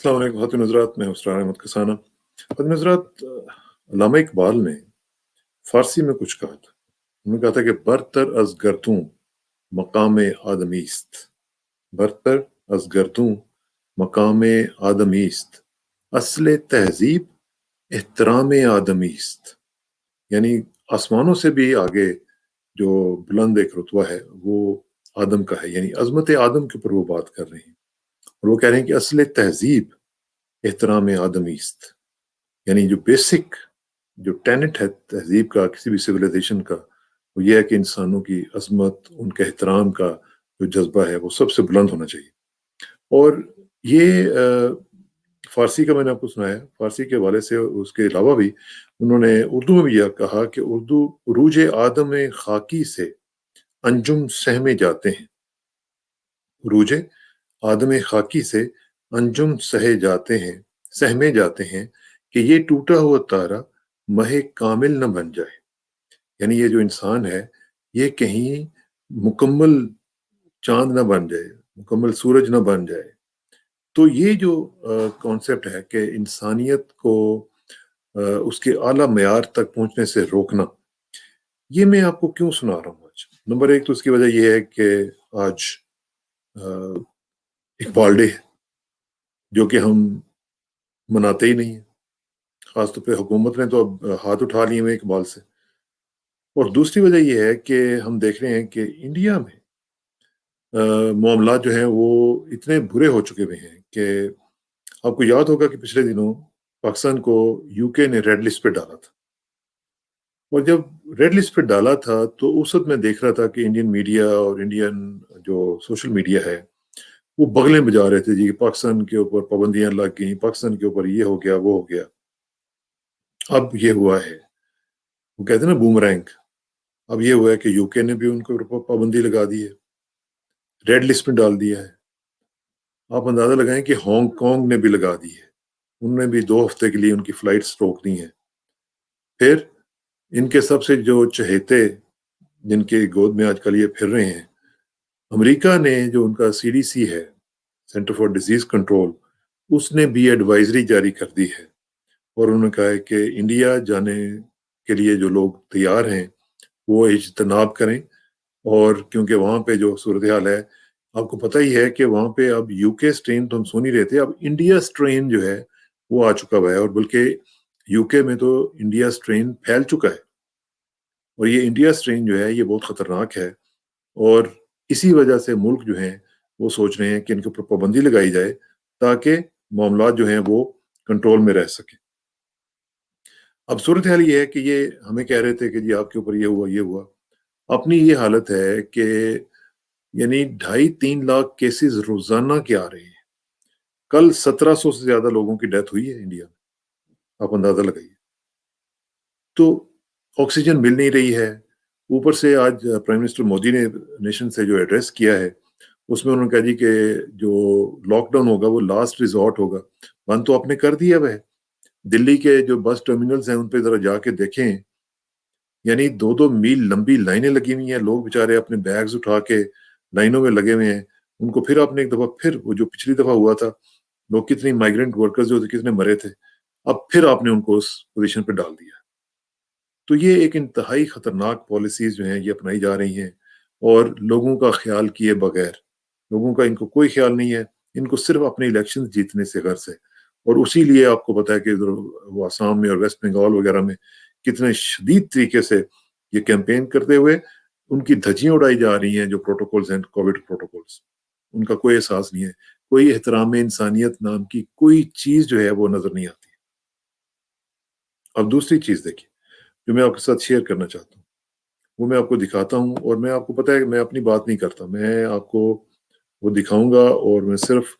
अस्सलाम वालेकुम ख़ातिन हज़रात, मैं उसरार अहमद कसाना। ख़ातिन हज़रात, अल्लामा इक़बाल ने फ़ारसी में कुछ कहा था। उन्होंने कहा था कि बरतर अज़ गर्दूं मकाम आदमीस्त, बरतर अज़ गर्दूं मकाम आदमीस्त, असले तहज़ीब एहतराम आदमीस्त। यानी आसमानों से भी आगे जो बुलंद एक रुतबा है वो आदम का है, यानी अज़मत आदम के ऊपर वो बात कर रहे हैं। और वो कह रहे हैं कि असले तहज़ीब एहतराम आदमीस्त, यानी जो बेसिक जो टेनेट है तहजीब का, किसी भी सिविलाइजेशन का, वो ये है कि इंसानों की अजमत, उनके एहतराम का जो जज्बा है वो सबसे बुलंद होना चाहिए। और ये फ़ारसी का मैंने आपको सुनाया, फ़ारसी के हवाले से उसके अलावा भी उन्होंने उर्दू में भी यह कहा कि उर्दू उरूज आदम खाकी से अंजुम सहमे जाते हैं, उरूज आदम खाकी से अंजुम सहे जाते हैं, सहमे जाते हैं कि ये टूटा हुआ तारा महे कामिल न बन जाए। यानी ये जो इंसान है ये कहीं मुकम्मल चांद न बन जाए, मुकम्मल सूरज न बन जाए। तो ये जो कॉन्सेप्ट है कि इंसानियत को उसके आला मयार तक पहुंचने से रोकना, ये मैं आपको क्यों सुना रहा हूँ आज। नंबर एक तो उसकी वजह यह है कि आज इकबाल डे है, जो कि हम मनाते ही नहीं है। खासतौर पे हुकूमत ने तो अब हाथ उठा लिए हैं इकबाल से। और दूसरी वजह यह है कि हम देख रहे हैं कि इंडिया में मामला जो है वो इतने बुरे हो चुके हुए हैं कि आपको याद होगा कि पिछले दिनों पाकिस्तान को यूके ने रेड लिस्ट पे डाला था। और जब रेड लिस्ट पे डाला था तो उस वक्त मैं देख रहा था कि इंडियन मीडिया और इंडियन जो सोशल मीडिया है वो बगलें बजा रहे थे जी कि पाकिस्तान के ऊपर पाबंदियां लग गई, पाकिस्तान के ऊपर ये हो गया वो हो गया, अब ये हुआ है। वो कहते हैं ना बूमरैंग, अब ये हुआ है कि यूके ने भी उनके ऊपर पाबंदी लगा दी है, रेड लिस्ट में डाल दिया है। आप अंदाजा लगाएं कि हांगकांग ने भी लगा दी है, उन्होंने भी 2 हफ्ते के लिए उनकी फ्लाइट्स रोक दी हैं। फिर इनके सबसे जो चहेते, जिनके गोद में आजकल ये फिर रहे हैं, अमेरिका ने जो उनका सीडीसी है, सेंटर फॉर डिजीज कंट्रोल, उसने भी एडवाइजरी जारी कर दी है। और उन्होंने कहा है कि इंडिया जाने के लिए जो लोग तैयार हैं वो इज्तनाब करें। और क्योंकि वहाँ पे जो सूरत हाल है, आपको पता ही है कि वहाँ पे अब यूके स्ट्रेन तो हम सुन ही रहे थे, अब इंडिया स्ट्रेन जो है वो आ चुका हुआ है। और बल्कि यूके में तो इंडिया स्ट्रेन फैल चुका है। और ये इंडिया स्ट्रेन जो है ये बहुत खतरनाक है। और इसी वजह से मुल्क जो हैं वो सोच रहे हैं कि इनके ऊपर पाबंदी लगाई जाए ताकि मामला जो हैं वो कंट्रोल में रह सके। अब सूरत हाल ये है कि ये हमें कह रहे थे कि जी आपके ऊपर ये हुआ ये हुआ। अपनी ये हालत है कि यानी 2.5-3 लाख केसेस रोजाना के आ रहे हैं। कल 1700 से ज्यादा लोगों की डेथ हुई है इंडिया में, आप अंदाजा लगाइए। तो ऑक्सीजन मिल नहीं रही है। ऊपर से आज प्राइम मिनिस्टर मोदी ने नेशन से जो एड्रेस किया है उसमें उन्होंने कहा जी कि जो लॉकडाउन होगा वो लास्ट रिजॉर्ट होगा। बंद तो आपने कर दिया है। दिल्ली के जो बस टर्मिनल्स हैं उन पे जरा जाके देखें, यानी 2-2 मील लंबी लाइनें लगी हुई हैं। लोग बेचारे अपने बैग्स उठा के लाइनों में लगे हुए हैं। उनको फिर आपने एक दफा, फिर वो जो पिछली दफा हुआ था, लोग कितनी माइग्रेंट वर्कर्स जो थे कितने मरे थे, अब फिर आपने उनको उस पोजीशन पे डाल दिया। तो ये एक इंतहाई खतरनाक पॉलिसीज जो हैं ये अपनाई जा रही हैं और लोगों का ख्याल किए बगैर, लोगों का इनको कोई ख्याल नहीं है। इनको सिर्फ अपने इलेक्शन जीतने से गर्ज है। और उसी लिए आपको पता है कि वो आसाम में और वेस्ट बंगाल वगैरह में कितने शदीद तरीके से ये कैंपेन करते हुए उनकी धज्जियां उड़ाई जा रही हैं। जो प्रोटोकॉल्स हैं, कोविड प्रोटोकॉल्स, उनका कोई एहसास नहीं है। कोई एहतराम इंसानियत नाम की कोई चीज जो है वो नजर नहीं आती। अब दूसरी चीज देखिए जो मैं आपके साथ शेयर करना चाहता हूँ, वो मैं आपको दिखाता हूँ। और मैं आपको पता है कि मैं अपनी बात नहीं करता, मैं आपको वो दिखाऊंगा और मैं सिर्फ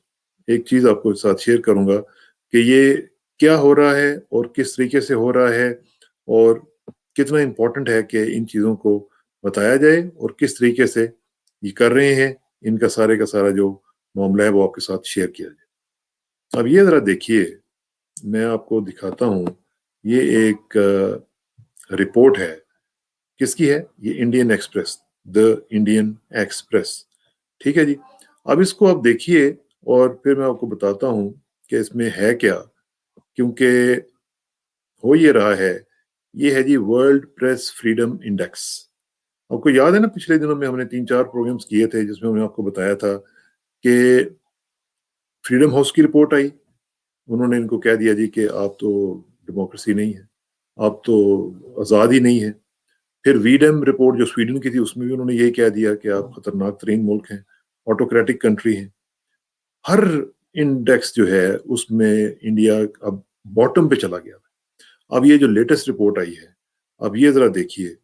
एक चीज आपको साथ शेयर करूंगा कि ये क्या हो रहा है और किस तरीके से हो रहा है और कितना इम्पोर्टेंट है कि इन चीज़ों को बताया जाए और किस तरीके से ये कर रहे हैं। इनका सारे का सारा जो मामला है वो आपके साथ शेयर किया जाए। अब ये ज़रा देखिए, मैं आपको दिखाता हूँ। ये एक रिपोर्ट है, किसकी है ये? Indian express, the Indian express. ठीक है जी। अब इसको आप देखिए और फिर मैं आपको बताता हूँ کہ اس میں ہے کیا، کیونکہ ہو یہ رہا ہے، یہ ہے جی ورلڈ پریس فریڈم انڈیکس. آپ کو یاد ہے نا پچھلے دنوں میں ہم نے 3-4 پروگرامز کیے تھے جس میں ہم نے آپ کو بتایا تھا کہ فریڈم ہاؤس کی رپورٹ آئی، انہوں نے ان کو کہہ دیا جی کہ آپ تو ڈیموکریسی نہیں ہے، آپ تو آزاد ہی نہیں ہے. پھر ویڈم رپورٹ جو سویڈن کی تھی اس میں بھی انہوں نے یہی کہہ دیا کہ آپ خطرناک ترین ملک ہیں، آٹوکریٹک کنٹری ہیں. ہر انڈیکس جو ہے اس میں انڈیا اب باٹم پہ چلا گیا. اب یہ جو لیٹسٹ رپورٹ آئی ہے، اب یہ ذرا دیکھیے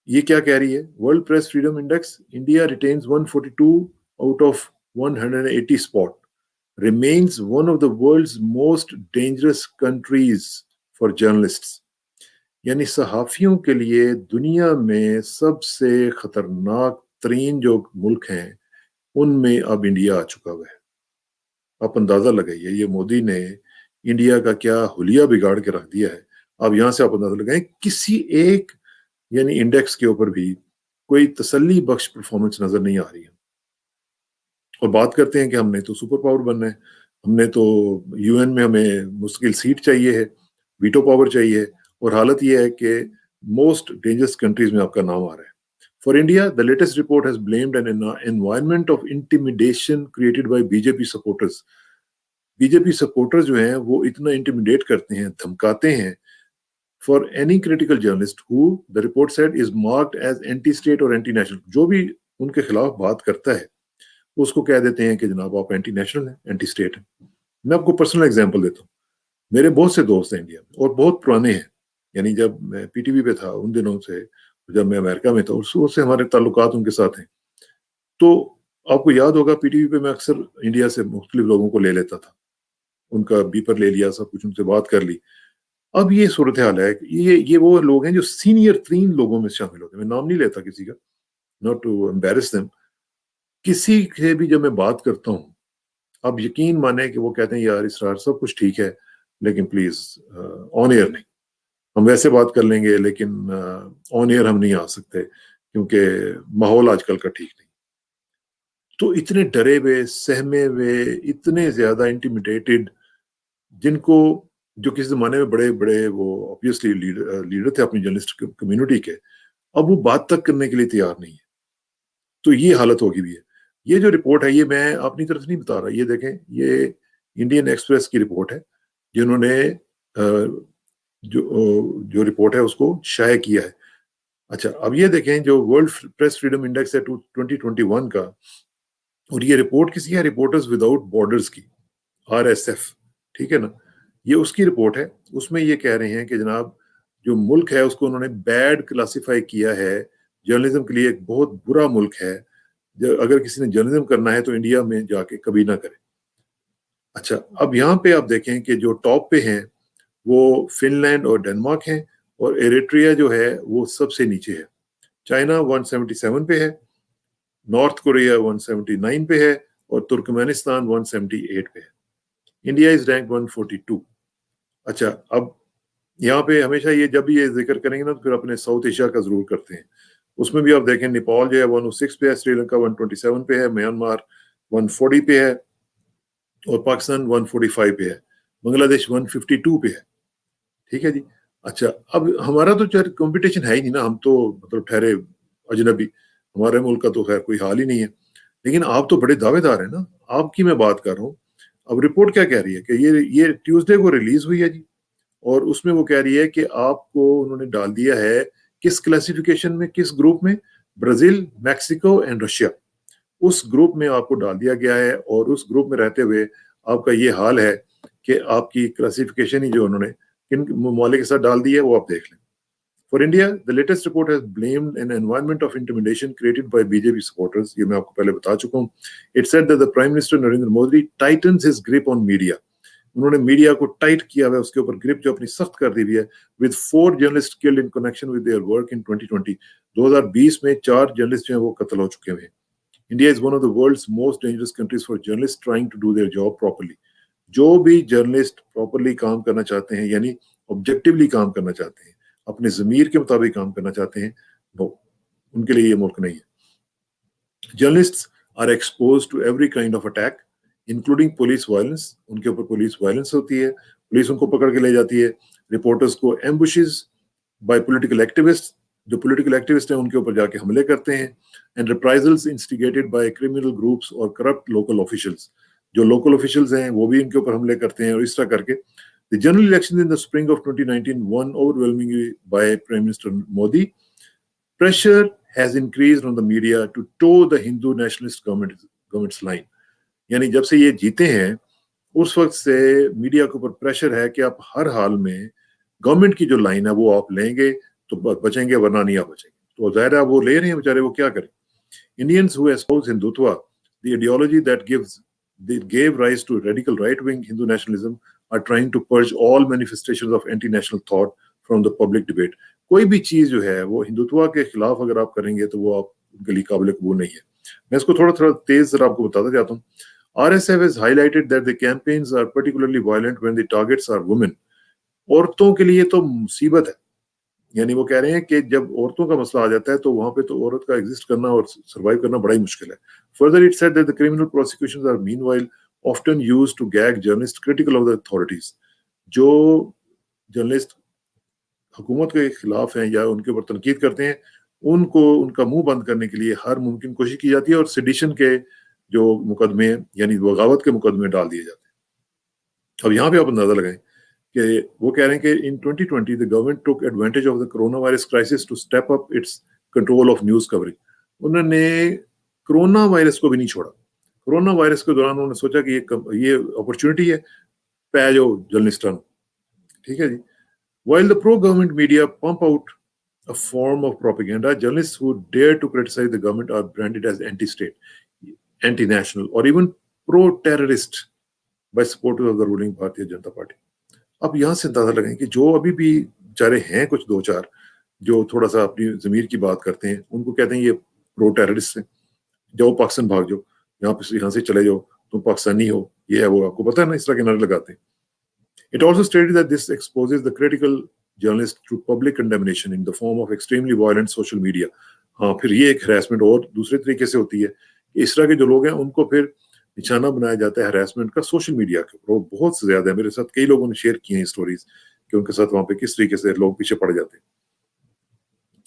یہ کیا کہہ رہی ہے. World press freedom index, India retains 142 out of 180 spot, remains one of the world's most dangerous countries for journalists. یعنی صحافیوں کے لیے دنیا میں سب سے خطرناک ترین جو ملک ہیں ان میں اب انڈیا آ چکا ہوا ہے. آپ اندازہ لگائیے یہ مودی نے انڈیا کا کیا حلیہ بگاڑ کے رکھ دیا ہے. اب یہاں سے آپ اندازہ لگائیں کسی ایک یعنی انڈیکس کے اوپر بھی کوئی تسلی بخش پرفارمنس نظر نہیں آ رہی ہے. اور بات کرتے ہیں کہ ہم نے تو سپر پاور بننا ہے، ہم نے تو یو این میں ہمیں مستقل سیٹ چاہیے ہے، ویٹو پاور چاہیے، اور حالت یہ ہے کہ موسٹ ڈینجرس کنٹریز میں آپ کا نام آ رہا ہے. For India, the latest report has blamed an environment of intimidation created by BJP supporters. BJP supporters جو ہیں وہ اتنا انٹیمیڈیٹ کرتے ہیں، دھمکاتے ہیں. For any critical journalist who, the report said, is marked as anti-state or anti-national. جو بھی ان کے خلاف بات کرتا ہے اس کو کہہ دیتے ہیں کہ جناب آپ اینٹی نیشنل ہیں، اینٹی اسٹیٹ ہیں. میں آپ کو پرسنل ایگزامپل دیتا ہوں. میرے بہت سے دوست ہیں انڈیا میں اور بہت پرانے ہیں، یعنی جب میں پی ٹی وی پہ تھا ان دنوں سے، جب میں امریکہ میں تھا اس سے ہمارے تعلقات ان کے ساتھ ہیں. تو آپ کو یاد ہوگا پی ٹی وی پہ میں اکثر انڈیا سے مختلف لوگوں کو لے لیتا تھا، ان کا بیپر لے لیا، سب کچھ ان سے بات کر لی. اب یہ صورتحال ہے، یہ وہ لوگ ہیں جو سینئر ترین لوگوں میں شامل ہوتے ہیں. میں نام نہیں لیتا کسی کا، not to embarrass them. کسی سے بھی جب میں بات کرتا ہوں اب یقین مانے کہ وہ کہتے ہیں یار اسرار سب کچھ ٹھیک ہے لیکن پلیز آن ایئر نہیں، ہم ویسے بات کر لیں گے لیکن آن ایئر ہم نہیں آ سکتے کیونکہ ماحول آج کل کا ٹھیک نہیں. تو اتنے ڈرے ہوئے، سہمے ہوئے، اتنے زیادہ انٹیمیڈیٹڈ، جن کو جو کسی زمانے میں بڑے بڑے وہ obviously لیڈر تھے اپنی جرنلسٹ کمیونٹی کے، اب وہ بات تک کرنے کے لیے تیار نہیں ہے. تو یہ حالت ہوگی بھی ہے. یہ جو رپورٹ ہے یہ میں اپنی طرف نہیں بتا رہا، یہ دیکھیں یہ انڈین ایکسپریس کی رپورٹ ہے جنہوں نے جو رپورٹ ہے اس کو شائع کیا ہے. اچھا اب یہ دیکھیں جو ورلڈ پریس فریڈم انڈیکس ہے 2021 کا، اور یہ رپورٹ کسی ہے رپورٹرز وداؤٹ بارڈرز کی، RSF، ٹھیک ہے نا، یہ اس کی رپورٹ ہے. اس میں یہ کہہ رہے ہیں کہ جناب جو ملک ہے اس کو انہوں نے بیڈ کلاسیفائی کیا ہے، جرنلزم کے لیے ایک بہت برا ملک ہے، اگر کسی نے جرنلزم کرنا ہے تو انڈیا میں جا کے کبھی نہ کرے. اچھا اب یہاں پہ آپ دیکھیں کہ جو ٹاپ پہ ہیں وہ فن لینڈ اور ڈنمارک ہیں، اور ایریٹریا جو ہے وہ سب سے نیچے ہے. چائنا 177 پہ ہے، نارتھ کوریا 179 پہ ہے، اور ترکمانستان 178 پہ ہے. India is rank 142. اچھا اب یہاں پہ ہمیشہ یہ جب بھی یہ ذکر کریں گے نا تو پھر اپنے ساؤتھ ایشیا کا ضرور کرتے ہیں. اس میں بھی آپ دیکھیں نیپال جو ہے 106 پہ ہے، سری لنکا 127 پہ ہے، میانمار 140 پہ ہے، اور پاکستان 145 پہ ہے، بنگلہ دیش 152 پہ ہے. ٹھیک ہے جی. اچھا اب ہمارا تو کمپٹیشن ہے ہی نہیں نا، ہم تو مطلب ٹھہرے اجنبی، ہمارے ملک کا تو خیر کوئی حال ہی نہیں ہے. لیکن آپ تو بڑے دعوے دار ہیں نا، آپ کی میں بات کر رہا ہوں. اب رپورٹ کیا کہہ رہی ہے کہ یہ ٹیوزڈے کو ریلیز ہوئی ہے جی، اور اس میں وہ کہہ رہی ہے کہ آپ کو انہوں نے ڈال دیا ہے کس کلاسیفیکیشن میں، کس گروپ میں، برازیل، میکسیکو اینڈ رشیا، اس گروپ میں آپ کو ڈال دیا گیا ہے. اور اس گروپ میں رہتے ہوئے آپ کا یہ حال ہے کہ آپ کی کلاسیفیکیشن ہی جو انہوں نے کن ممالک کے ساتھ ڈال دی ہے وہ آپ دیکھ لیں. For India, the latest report has blamed an environment of intimidation created by BJP supporters. یہ میں آپ کو پہلے بتا چکا ہوں. It said that the Prime Minister Narendra Modi tightens his grip on media. انہوں نے میڈیا کو ٹائٹ کیا ہوا ہے، اس کے اوپر گرپ جو اپنی سخت کر دی ہوئی ہے. with 4 journalists killed in connection with their work in 2020. 2020 میں 4 جرنلسٹ جو ہیں وہ قتل ہو چکے ہوئے ہیں. India is one of the world's most dangerous countries for journalists trying to do their job properly. جو بھی جرنلسٹ پراپرلی کام کرنا چاہتے ہیں، یعنی آبجیکٹیولی کام کرنا چاہتے ہیں، اپنے ضمیر کے مطابق کام کرنا چاہتے ہیں، وہ ان کے لیے یہ ملک نہیں ہے. Journalists are exposed to every kind of attack, including police violence, उनके ऊपर पुलिस वायलेंस होती है, पुलिस उनको पकड़ के ले जाती है, रिपोर्टर्स को एम्बुशेस बाय पॉलिटिकल एक्टिविस्ट, जो पॉलिटिकल एक्टिविस्ट हैं उनके ऊपर जाके हमले करते हैं, and reprisals instigated by criminal groups और करप्ट लोकल ऑफिशियल्स, जो लोकल ऑफिशियल्स हैं वो भी इनके ऊपर हमले करते हैं, और इस तरह करके The general elections in the spring of 2019 won overwhelmingly by Prime Minister Modi. Pressure has increased on the media to toe the Hindu nationalist government's line. यानी जब से ये जीते हैं उस वक्त से मीडिया के ऊपर प्रेशर है कि आप हर हाल में गवर्नमेंट की जो लाइन है वो आप लेंगे तो बचेंगे, वरना नहीं आप बचेंगे। तो जाहिर है वो ले रहे हैं बेचारे, वो क्या करें। Indians who espouse Hindutva, the ideology that gave rise to radical right-wing Hindu nationalism, are trying to purge all manifestations of anti-national thought from the public debate. कोई भी चीज जो है वो हिंदुत्व के खिलाफ अगर आप करेंगे तो वो आप उनके लिए काबिल कबूल नहीं है। मैं इसको थोड़ा थोड़ा तेज जरा आपको बताता जाता हूँ। RSF has highlighted that the campaigns are particularly violent when the targets are women. औरतों के लिए तो मुसीबत है, यानी वो कह रहे हैं कि जब औरतों का मसला आ जाता है तो वहां पे तो औरत का एग्जिस्ट करना और सर्वाइव करना बड़ा ही मुश्किल है। Further, it said that the criminal prosecutions are meanwhile often used to gag journalists critical of the authorities. जो जर्नलिस्ट हुकूमत के खिलाफ हैं या उनके ऊपर तनकीद करते हैं, उनको उनका मुंह बंद करने के लिए हर मुमकिन कोशिश की जाती है, और सेडिशन के जो मुकदमे यानी बगावत के मुकदमे डाल दिए जाते हैं। अब यहाँ पे आप अंदाजा लगाएं कि वो कह रहे हैं कि in 2020 the government took advantage of the coronavirus crisis to step up its control of news coverage. उन्होंने कोरोना वायरस को भी नहीं छोड़ा। कोरोना वायरस के दौरान उन्होंने सोचा कि ये अपॉर्चुनिटी है पै जाओ जर्नलिस्टां, ठीक है जी। While the pro-government media pump out a form of propaganda, journalists who dare to criticize the government are branded as anti-state, anti-national, or even pro-terrorist by supporters of the ruling Bharatiya Janata Party. अब यहाँ से अंदाजा लगाएं कि जो अभी भी बेचारे हैं कुछ दो चार जो थोड़ा सा अपनी ज़मीर की बात करते हैं, उनको कहते हैं ये प्रो टेररिस्ट हैं, जाओ पाकिस्तान भाग जाओ, यहाँ से चले जाओ, तुम पाकिस्तानी हो, ये है वो, आपको पता है ना, इस तरह के नारे लगाते हैं। It also stated that this exposes the critical journalist to public condemnation in the form of extremely violent social media. हाँ, फिर ये एक harassment और दूसरे तरीके से होती है कि इस तरह के जो लोग हैं उनको फिर निशाना बनाया जाता है harassment का सोशल मीडिया के ऊपर। बहुत ज्यादा है, मेरे साथ कई लोगों ने शेयर किए हैं स्टोरीज कि उनके साथ वहां पे किस तरीके से लोग पीछे पड़ जाते हैं।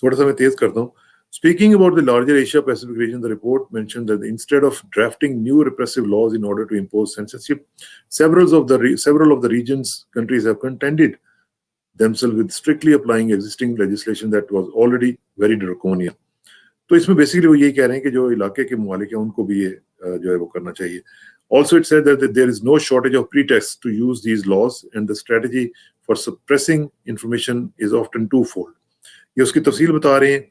थोड़ा सा मैं तेज करता हूँ। Speaking about the larger Asia-Pacific region, the report mentioned that instead of drafting new repressive laws in order to impose censorship, several of the region's countries have contented themselves with strictly applying existing legislation that was already very draconian. तो इसमें basically वो यही कह रहे हैं कि जो इलाके के मुमालिक हैं उनको भी ये जो है वो करना चाहिए। Also, it said that there is no shortage of pretexts to use these laws, and the strategy for suppressing information is often twofold. ये उसकी तफसील बता रहे हैं।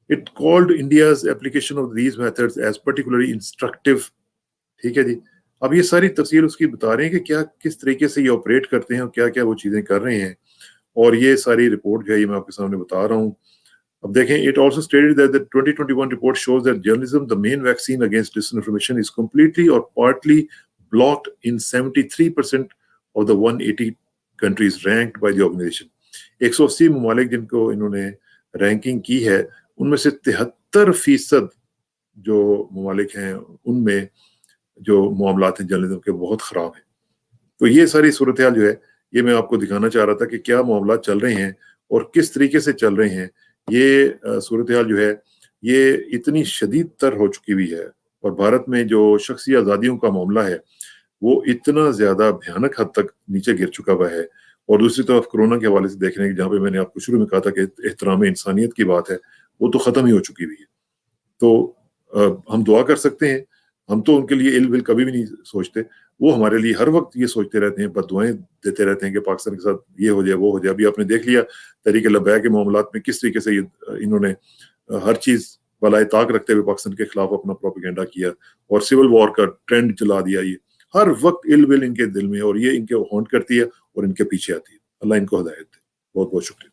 It called India's application of these methods as particularly instructive. ठीक है जी। अब ये सारी तफसील उसकी बता रहे हैं कि क्या किस तरीके से ये ऑपरेट करते हैं और क्या क्या वो चीज़ें कर रहे हैं, और ये सारी रिपोर्ट जो है ये मैं आपके सामने बता रहा हूँ। अब देखें, it also stated that the 2021 report shows that journalism, the main vaccine against disinformation, is completely or partly blocked in 73% of the 180 countries ranked by the organization. 180 ममालिक जिनको इन्होंने रैंकिंग की है, उनमें से 73% जो ममालिक हैं उनमें जो मामलात हैं जर्नलिज्म के बहुत ख़राब हैं। तो ये सारी सूरत हाल जो है ये मैं आपको दिखाना चाह रहा था कि क्या मामलात चल रहे हैं और किस तरीके से चल रहे हैं। ये सूरत हाल जो है ये इतनी शदीद तर हो चुकी हुई है, और भारत में जो शख्सी आज़ादियों का मामला है वो इतना ज़्यादा भयानक हद तक नीचे गिर चुका हुआ है। और दूसरी तरफ कोरोना के हवाले से देख रहे हैं, जहाँ पे मैंने आपको शुरू में कहा था कि एहतराम इंसानियत की बात है, वो तो ख़त्म ही हो चुकी हुई है। तो हम दुआ कर सकते हैं, हम तो उनके लिए इल विल कभी भी नहीं सोचते, वो हमारे लिए हर वक्त ये सोचते रहते हैं, बददुआएं देते रहते हैं कि पाकिस्तान के साथ ये हो जाए वो हो जाए। अभी आपने देख लिया तहरीक लब्बैक के मामलात में किस तरीके से इन्होंने हर चीज़ बलाए ताक रखते हुए पाकिस्तान के खिलाफ अपना प्रोपेगेंडा किया और सिविल वॉर का ट्रेंड चला दिया। ये हर वक्त इल विल इनके दिल में, और ये इनके हॉन्ट करती है और इनके पीछे आती है। अल्लाह इनको हिदायत दे। बहुत बहुत शुक्रिया।